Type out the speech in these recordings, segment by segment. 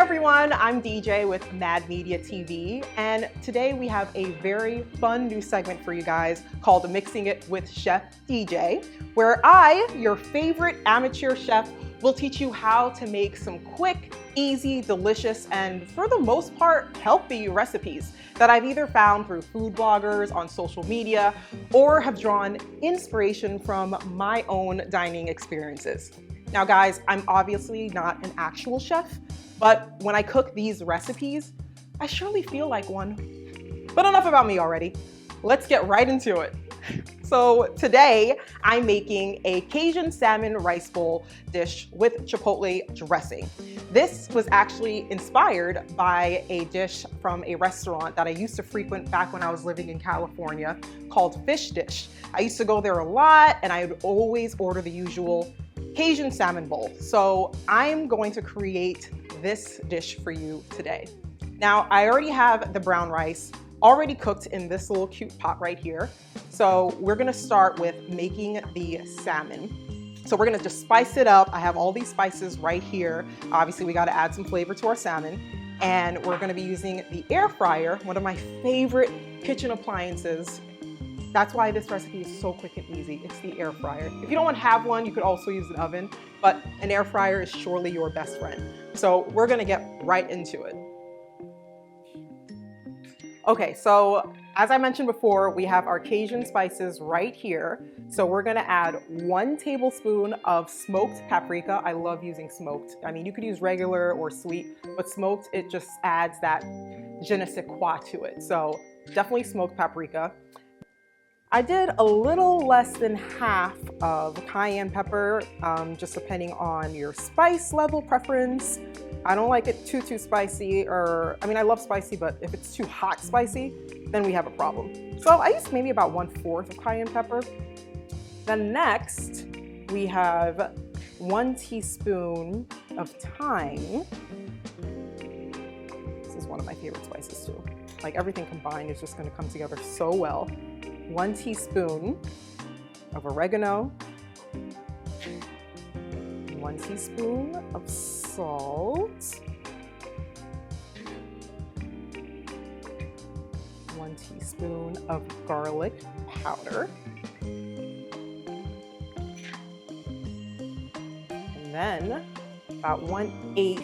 everyone, I'm DJ with Mad Media TV, and today we have a very fun new segment for you guys called Mixing It with Chef DJ, where I, your favorite amateur chef, will teach you how to make some quick, easy, delicious, and for the most part, healthy recipes that I've either found through food bloggers on social media or have drawn inspiration from my own dining experiences. Now guys, I'm obviously not an actual chef, but when I cook these recipes, I surely feel like one. But enough about me already. Let's get right into it. So today, I'm making a Cajun Salmon Rice Bowl dish with chipotle dressing. This was actually inspired by a dish from a restaurant that I used to frequent back when I was living in California called Fish Dish. I used to go there a lot and I would always order the usual Cajun salmon bowl. So I'm going to create this dish for you today. Now, I already have the brown rice already cooked in this little cute pot right here. So we're gonna start with making the salmon. So we're gonna just spice it up. I have all these spices right here. Obviously, we gotta add some flavor to our salmon. And we're gonna be using the air fryer, one of my favorite kitchen appliances. That's why this recipe is so quick and easy. It's the air fryer. If you don't have one, you could also use an oven, but an air fryer is surely your best friend. So we're gonna get right into it. Okay, so as I mentioned before, we have our Cajun spices right here. So we're gonna add 1 tablespoon of smoked paprika. I love using smoked. I mean, you could use regular or sweet, but smoked, it just adds that je ne sais quoi to it. So definitely smoked paprika. I did a little less than half of cayenne pepper, just depending on your spice level preference. I don't like it too spicy, or, I mean, I love spicy, but if it's too hot spicy, then we have a problem. So I used maybe about 1/4 of cayenne pepper. Then next, we have 1 teaspoon of thyme. This is one of my favorite spices too. Like everything combined is just gonna come together so well. 1 teaspoon of oregano, 1 teaspoon of salt, 1 teaspoon of garlic powder, and then about 1/8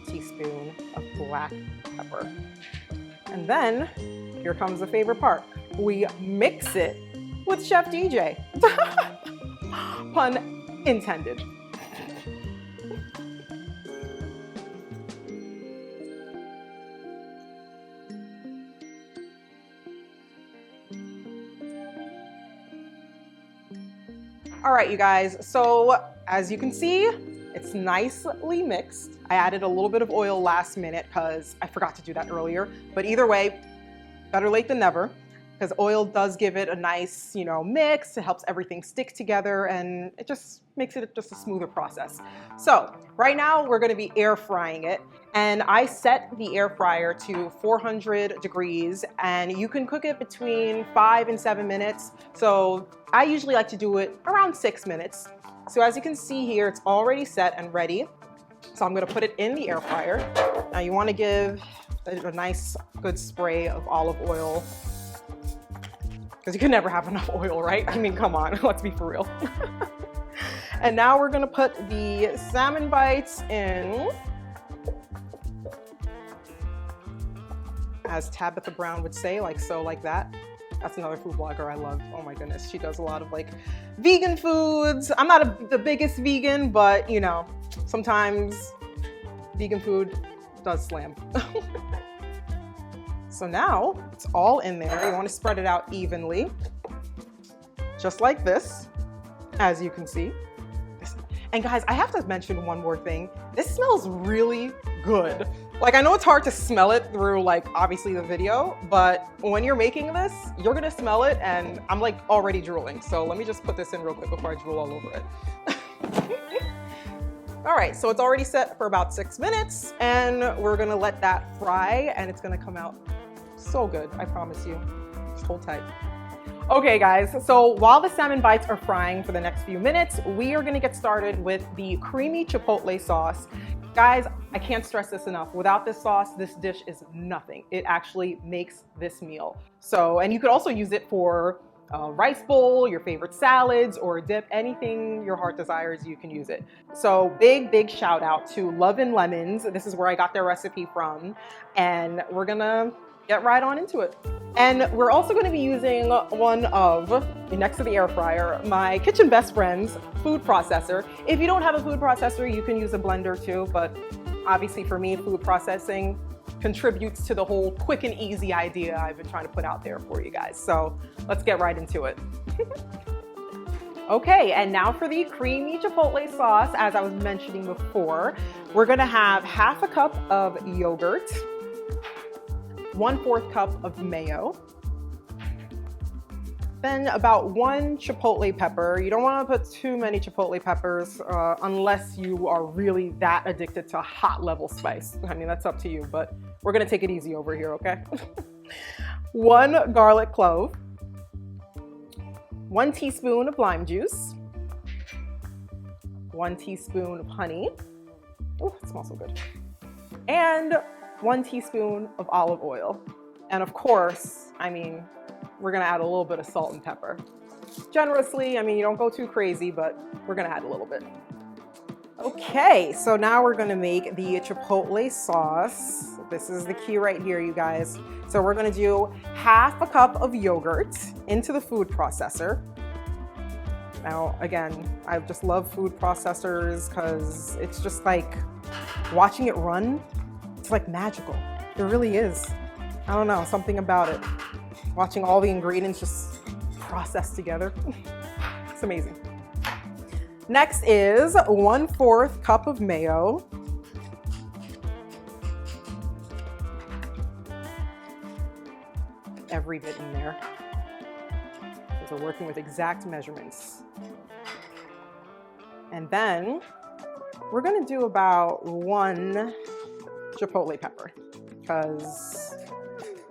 teaspoon of black pepper. And then here comes the favorite part. We mix it with Chef DJ. Pun intended. All right, you guys, so as you can see, it's nicely mixed. I added a little bit of oil last minute because I forgot to do that earlier, but either way, better late than never, because oil does give it a nice, mix. It helps everything stick together and it just makes it just a smoother process. So right now we're gonna be air frying it, and I set the air fryer to 400 degrees, and you can cook it between 5 and 7 minutes. So I usually like to do it around 6 minutes. So as you can see here, it's already set and ready. So I'm gonna put it in the air fryer. Now you wanna give a nice good spray of olive oil, because you can never have enough oil, right? I mean, come on, let's be for real. And now we're gonna put the salmon bites in. As Tabitha Brown would say, like so, like that. That's another food blogger I love. Oh my goodness, she does a lot of like vegan foods. I'm not the biggest vegan, but sometimes vegan food does slam. So now it's all in there. You want to spread it out evenly, just like this, as you can see. And guys, I have to mention one more thing. This smells really good. Like, I know it's hard to smell it through obviously the video, but when you're making this, you're gonna smell it, and I'm already drooling. So let me just put this in real quick before I drool all over it. All right, so it's already set for about 6 minutes, and we're gonna let that fry, and it's gonna come out so good, I promise you. Just hold tight. Okay guys, so while the salmon bites are frying for the next few minutes, we are gonna get started with the creamy chipotle sauce. Guys, I can't stress this enough. Without this sauce, this dish is nothing. It actually makes this meal. So, and you could also use it for a rice bowl, your favorite salads, or a dip, anything your heart desires, you can use it. So big shout out to Love and Lemons. This is where I got their recipe from, and we're gonna get right on into it. And we're also going to be using one of, next to the air fryer, my kitchen best friend's food processor. If you don't have a food processor, you can use a blender too, but obviously for me, food processing contributes to the whole quick and easy idea I've been trying to put out there for you guys. So let's get right into it. Okay, and now for the creamy chipotle sauce. As I was mentioning before, we're going to have half a cup of yogurt, 1/4 cup of mayo, then about 1 chipotle pepper. You don't want to put too many chipotle peppers unless you are really that addicted to hot level spice. I mean, that's up to you, but we're gonna take it easy over here, okay? 1 garlic clove, 1 teaspoon of lime juice, 1 teaspoon of honey. Oh, it smells so good. And 1 teaspoon of olive oil. And of course, I mean, we're gonna add a little bit of salt and pepper. Generously, I mean, you don't go too crazy, but we're gonna add a little bit. Okay, so now we're gonna make the chipotle sauce. This is the key right here, you guys. So we're gonna do half a cup of yogurt into the food processor. Now, again, I just love food processors because it's just like watching it run. It's like magical. It really is. I don't know, something about it. Watching all the ingredients just process together. It's amazing. Next is 1/4 cup of mayo. Every bit in there. Because we're working with exact measurements. And then we're gonna do about 1 chipotle pepper because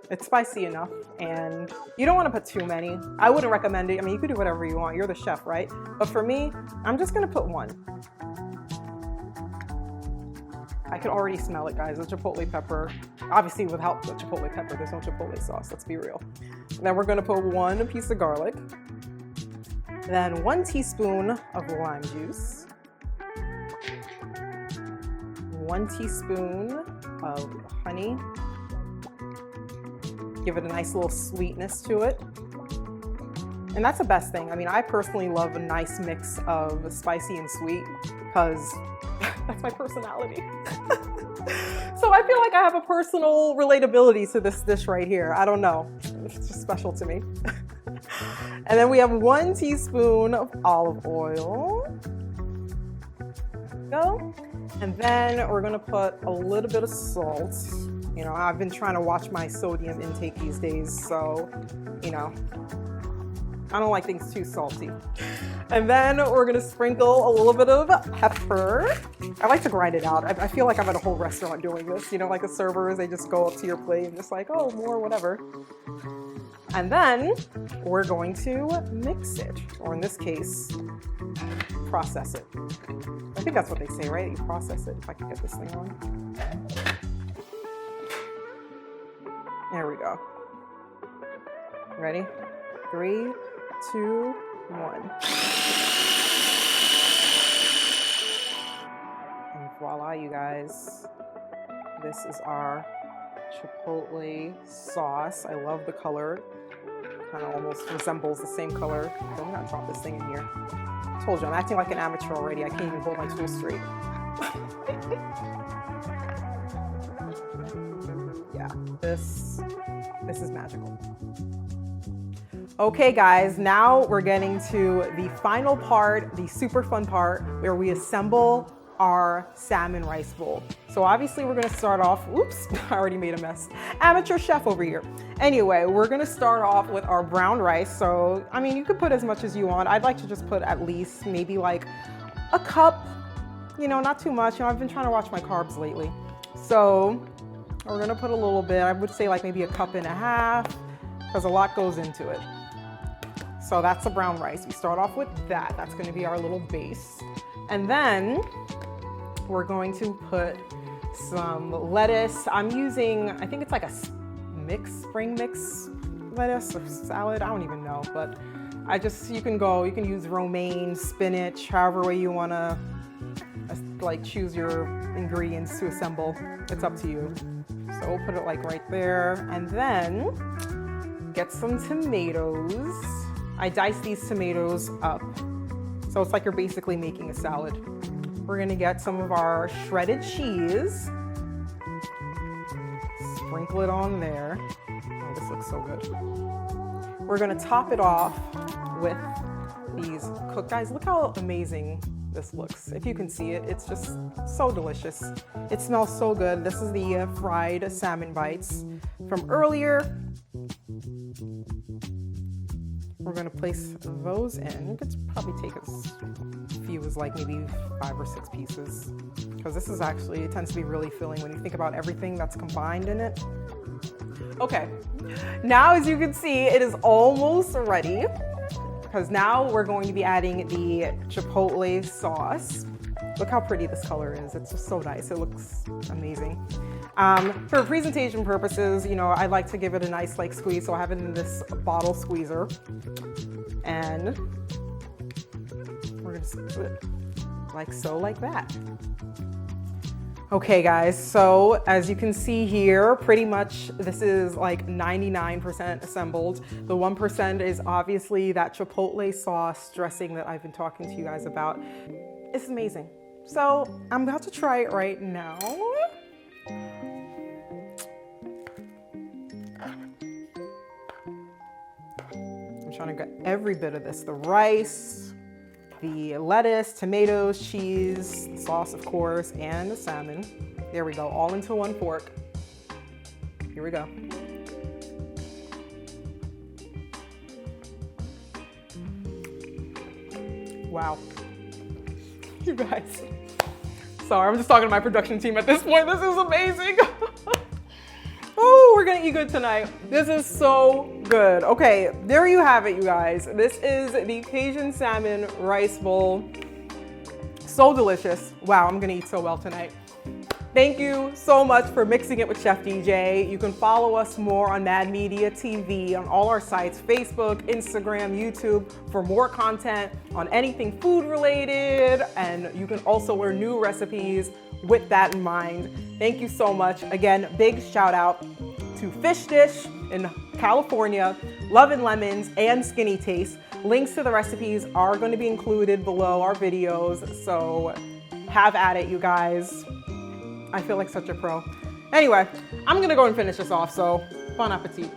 it's spicy enough and you don't want to put too many. I wouldn't recommend it. I mean, you could do whatever you want. You're the chef, right? But for me, I'm just going to put 1. I can already smell it, guys. The chipotle pepper. Obviously, without the chipotle pepper, there's no chipotle sauce. Let's be real. And then we're going to put 1 piece of garlic. Then 1 teaspoon of lime juice. 1 teaspoon of honey. Give it a nice little sweetness to it. And that's the best thing. I mean, I personally love a nice mix of spicy and sweet because that's my personality. So I feel like I have a personal relatability to this dish right here. I don't know. It's just special to me. And then we have 1 teaspoon of olive oil. Go. And then we're gonna put a little bit of salt. You know, I've been trying to watch my sodium intake these days, so, you know, I don't like things too salty. And then we're gonna sprinkle a little bit of pepper. I like to grind it out. I feel like I'm at a whole restaurant doing this. You know, like the servers, they just go up to your plate and just like, oh, more, whatever. And then we're going to mix it, or in this case, process it. I think that's what they say, right? You process it, if I can get this thing on. There we go. Ready? 3, 2, 1. And voila, you guys. This is our chipotle sauce. I love the color. Kind of almost resembles the same color. So I'm gonna drop this thing in here. I told you, I'm acting like an amateur already. I can't even hold my tools straight. Yeah, this is magical. Okay guys, now we're getting to the final part, the super fun part, where we assemble our salmon rice bowl. So obviously we're gonna start off, oops, I already made a mess. Amateur chef over here. Anyway, we're gonna start off with our brown rice. So, I mean, you could put as much as you want. I'd like to just put at least maybe like a cup, you know, not too much. You know, I've been trying to watch my carbs lately. So we're gonna put a little bit, I would say like maybe a cup and a half, because a lot goes into it. So that's the brown rice. We start off with that. That's gonna be our little base. And then we're going to put some lettuce. I'm using, I think it's like a spring mix lettuce or salad. I don't even know, but you can use romaine, spinach, however way you wanna like choose your ingredients to assemble. It's up to you. So we'll put it like right there. And then get some tomatoes. I dice these tomatoes up. So it's like you're basically making a salad. We're gonna get some of our shredded cheese. Sprinkle it on there. Oh, this looks so good. We're gonna top it off with these cooked, guys, look how amazing this looks. If you can see it, it's just so delicious. It smells so good. This is the fried salmon bites from earlier. We're gonna place those in. You could probably take as few as like maybe 5 or 6 pieces, because this is actually, it tends to be really filling when you think about everything that's combined in it. Okay, now as you can see, it is almost ready, because now we're going to be adding the chipotle sauce. Look how pretty this color is. It's just so nice. It looks amazing. For presentation purposes, you know, I like to give it a nice like squeeze, so I have it in this bottle squeezer. And we're gonna squeeze it like so, like that. Okay guys, so as you can see here, pretty much this is like 99% assembled. The 1% is obviously that chipotle sauce dressing that I've been talking to you guys about. It's amazing. So I'm about to try it right now. I'm trying to get every bit of this, the rice, the lettuce, tomatoes, cheese, the sauce, of course, and the salmon. There we go, all into one fork. Here we go. Wow. You guys. Sorry, I'm just talking to my production team at this point. This is amazing. Oh, we're gonna eat good tonight. This is so good. Okay, there you have it, you guys. This is the Cajun Salmon Rice Bowl. So delicious. Wow, I'm gonna eat so well tonight. Thank you so much for mixing it with Chef DJ. You can follow us more on Mad Media TV on all our sites, Facebook, Instagram, YouTube, for more content on anything food related. And you can also learn new recipes with that in mind. Thank you so much. Again, big shout out to Fish Dish in California, Love and Lemons, and Skinny Taste. Links to the recipes are going to be included below our videos, so have at it, you guys. I feel like such a pro. Anyway, I'm gonna go and finish this off, so bon appetit.